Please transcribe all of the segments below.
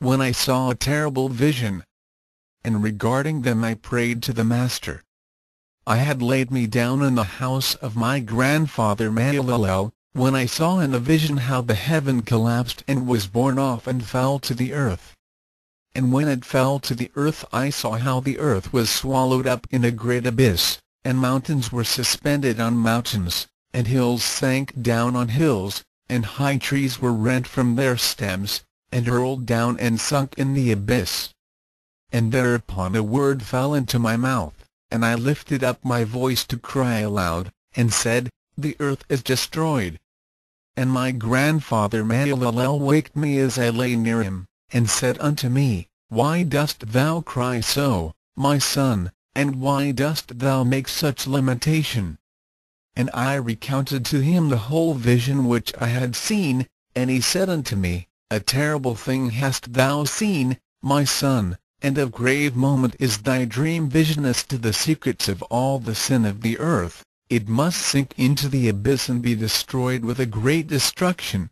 when I saw a terrible vision. And regarding them I prayed to the Master. I had laid me down in the house of my grandfather Mahalalel, when I saw in a vision how the heaven collapsed and was borne off and fell to the earth. And when it fell to the earth I saw how the earth was swallowed up in a great abyss, and mountains were suspended on mountains, and hills sank down on hills, and high trees were rent from their stems, and hurled down and sunk in the abyss. And thereupon a word fell into my mouth, and I lifted up my voice to cry aloud, and said, The earth is destroyed. And my grandfather Mahalalel waked me as I lay near him, and said unto me, Why dost thou cry so, my son, and why dost thou make such lamentation? And I recounted to him the whole vision which I had seen, and he said unto me, A terrible thing hast thou seen, my son, and of grave moment is thy dream vision as to the secrets of all the sin of the earth. It must sink into the abyss and be destroyed with a great destruction.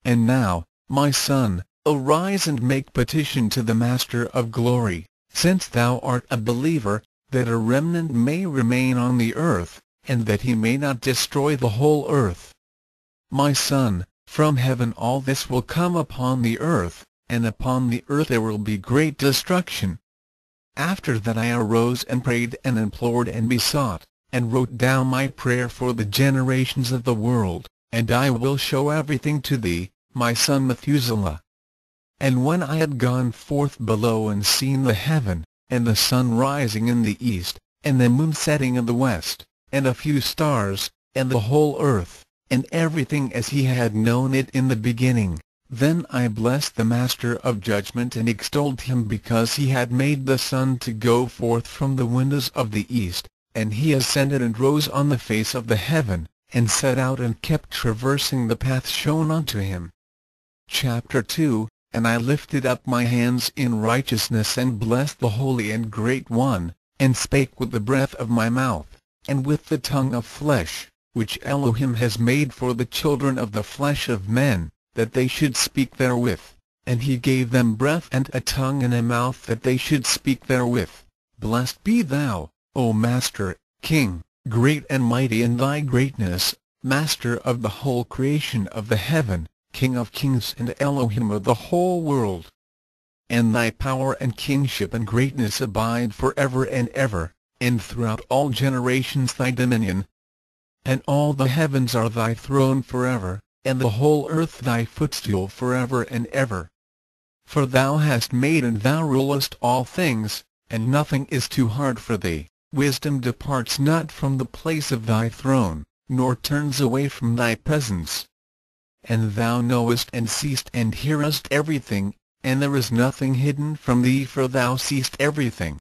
And now, my son, arise and make petition to the Master of glory, since thou art a believer, that a remnant may remain on the earth, and that he may not destroy the whole earth. My son, from heaven all this will come upon the earth, and upon the earth there will be great destruction. After that I arose and prayed and implored and besought, and wrote down my prayer for the generations of the world, and I will show everything to thee, my son Methuselah. And when I had gone forth below and seen the heaven, and the sun rising in the east, and the moon setting in the west, and a few stars, and the whole earth, and everything as he had known it in the beginning, then I blessed the Master of judgment and extolled him because he had made the sun to go forth from the windows of the east, and he ascended and rose on the face of the heaven, and set out and kept traversing the path shown unto him. Chapter 2. And I lifted up my hands in righteousness and blessed the Holy and Great One, and spake with the breath of my mouth, and with the tongue of flesh, which Elohim has made for the children of the flesh of men, that they should speak therewith, and he gave them breath and a tongue and a mouth that they should speak therewith. Blessed be thou, O Master, King, great and mighty in thy greatness, Master of the whole creation of the heaven, King of kings and Elohim of the whole world. And thy power and kingship and greatness abide forever and ever, and throughout all generations thy dominion. And all the heavens are thy throne forever, and the whole earth thy footstool forever and ever. For thou hast made and thou rulest all things, and nothing is too hard for thee. Wisdom departs not from the place of thy throne, nor turns away from thy presence. And thou knowest and seest and hearest everything, and there is nothing hidden from thee, for thou seest everything.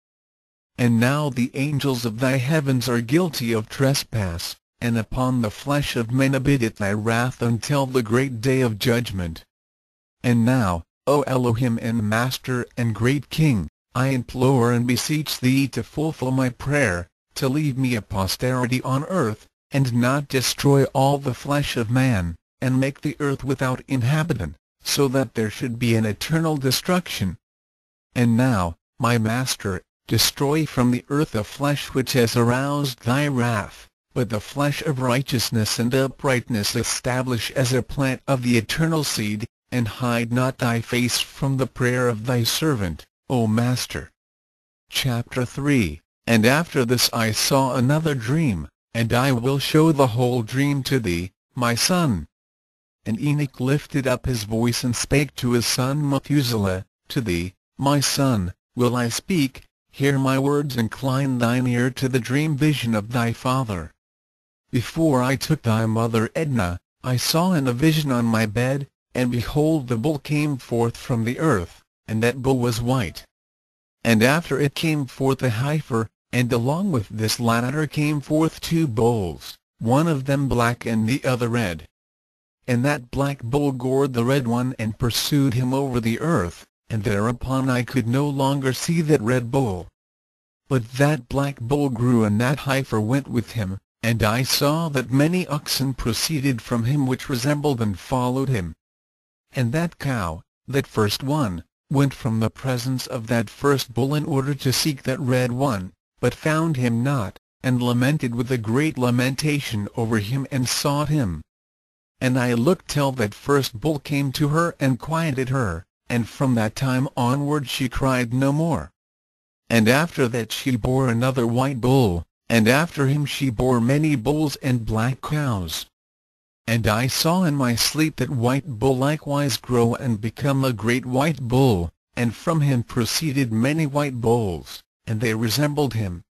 And now the angels of thy heavens are guilty of trespass, and upon the flesh of men abideth thy wrath until the great day of judgment. And now, O Elohim and Master and great King, I implore and beseech thee to fulfill my prayer, to leave me a posterity on earth, and not destroy all the flesh of man, and make the earth without inhabitant, so that there should be an eternal destruction. And now, my Master, destroy from the earth the flesh which has aroused thy wrath, but the flesh of righteousness and uprightness establish as a plant of the eternal seed, and hide not thy face from the prayer of thy servant, O Master. Chapter 3. And after this I saw another dream, and I will show the whole dream to thee, my son. And Enoch lifted up his voice and spake to his son Methuselah, To thee, my son, will I speak, hear my words, incline thine ear to the dream vision of thy father. Before I took thy mother Edna, I saw in a vision on my bed, and behold the bull came forth from the earth, and that bull was white. And after it came forth a heifer, and along with this latter came forth two bulls, one of them black and the other red. And that black bull gored the red one and pursued him over the earth, and thereupon I could no longer see that red bull. But that black bull grew, and that heifer went with him, and I saw that many oxen proceeded from him which resembled and followed him. And that cow, that first one, went from the presence of that first bull in order to seek that red one, but found him not, and lamented with a great lamentation over him and sought him. And I looked till that first bull came to her and quieted her, and from that time onward she cried no more. And after that she bore another white bull, and after him she bore many bulls and black cows. And I saw in my sleep that white bull likewise grow and become a great white bull, and from him proceeded many white bulls, and they resembled him.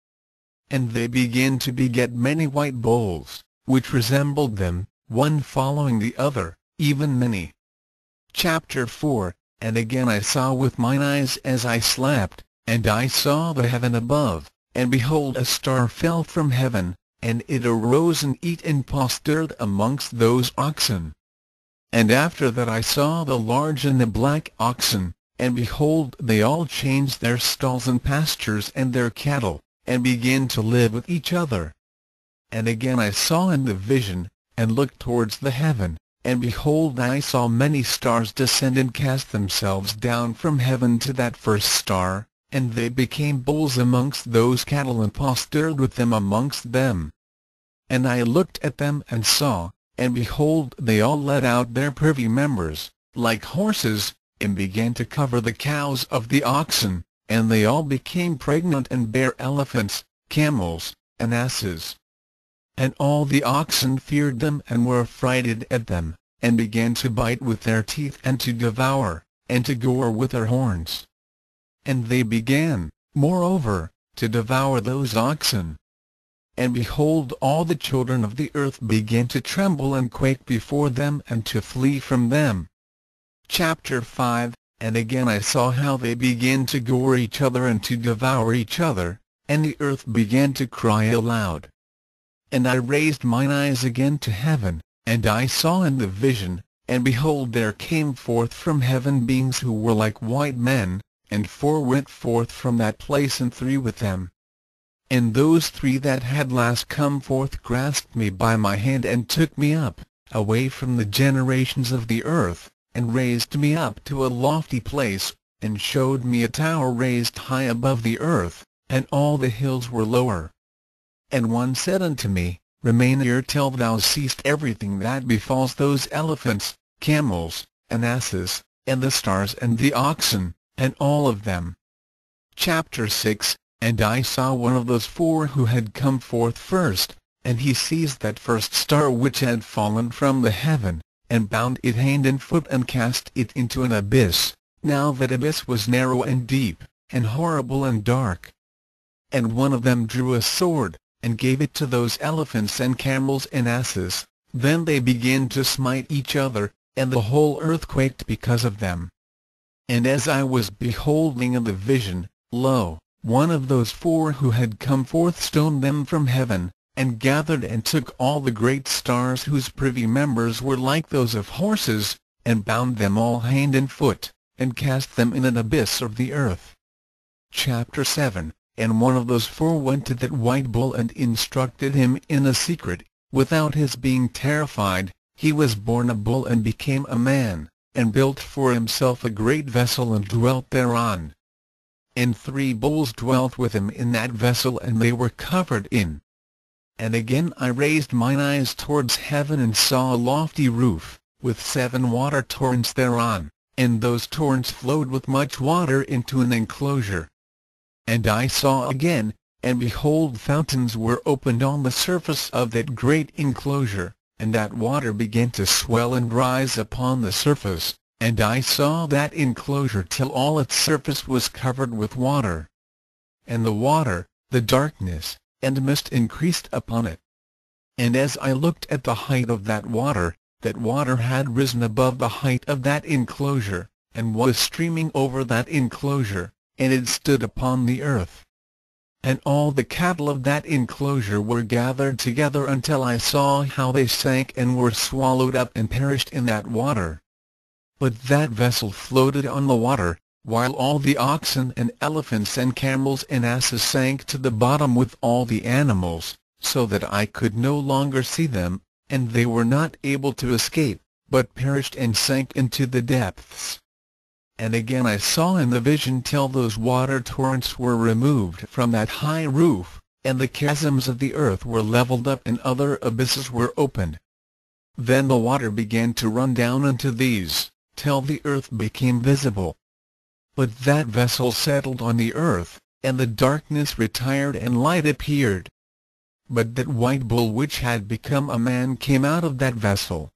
And they began to beget many white bulls, which resembled them, one following the other, even many. Chapter 4. And again I saw with mine eyes as I slept, and I saw the heaven above, and behold a star fell from heaven, and it arose and eat and pastured amongst those oxen. And after that I saw the large and the black oxen, and behold they all changed their stalls and pastures and their cattle, and began to live with each other. And again I saw in the vision, and looked towards the heaven, and behold I saw many stars descend and cast themselves down from heaven to that first star, and they became bulls amongst those cattle and pastured with them amongst them. And I looked at them and saw, and behold they all let out their privy members, like horses, and began to cover the cows of the oxen, and they all became pregnant and bare elephants, camels, and asses. And all the oxen feared them and were affrighted at them, and began to bite with their teeth and to devour, and to gore with their horns. And they began, moreover, to devour those oxen. And behold all the children of the earth began to tremble and quake before them and to flee from them. Chapter 5. And again I saw how they began to gore each other and to devour each other, and the earth began to cry aloud. And I raised mine eyes again to heaven, and I saw in the vision, and behold there came forth from heaven beings who were like white men, and 4 went forth from that place and 3 with them. And those 3 that had last come forth grasped me by my hand and took me up, away from the generations of the earth, and raised me up to a lofty place, and showed me a tower raised high above the earth, and all the hills were lower. And one said unto me, Remain here till thou seest everything that befalls those elephants, camels, and asses, and the stars and the oxen, and all of them. Chapter 6. And I saw one of those 4 who had come forth first, and he seized that first star which had fallen from the heaven, and bound it hand and foot and cast it into an abyss. Now that abyss was narrow and deep, and horrible and dark. And one of them drew a sword, and gave it to those elephants and camels and asses. Then they began to smite each other, and the whole earth quaked because of them. And as I was beholding in the vision, lo, one of those 4 who had come forth stoned them from heaven, and gathered and took all the great stars whose privy members were like those of horses, and bound them all hand and foot, and cast them in an abyss of the earth. Chapter 7. And one of those 4 went to that white bull and instructed him in a secret, without his being terrified. He was born a bull and became a man, and built for himself a great vessel and dwelt thereon. And 3 bulls dwelt with him in that vessel, and they were covered in. And again I raised mine eyes towards heaven and saw a lofty roof, with 7 water torrents thereon, and those torrents flowed with much water into an enclosure. And I saw again, and behold fountains were opened on the surface of that great enclosure, and that water began to swell and rise upon the surface, and I saw that enclosure till all its surface was covered with water. And the water, the darkness, and mist increased upon it. And as I looked at the height of that water had risen above the height of that enclosure, and was streaming over that enclosure, and it stood upon the earth. And all the cattle of that enclosure were gathered together until I saw how they sank and were swallowed up and perished in that water. But that vessel floated on the water, while all the oxen and elephants and camels and asses sank to the bottom with all the animals, so that I could no longer see them, and they were not able to escape, but perished and sank into the depths. and again I saw in the vision till those water torrents were removed from that high roof, and the chasms of the earth were levelled up and other abysses were opened. Then the water began to run down into these, till the earth became visible. But that vessel settled on the earth, and the darkness retired and light appeared. But that white bull which had become a man came out of that vessel,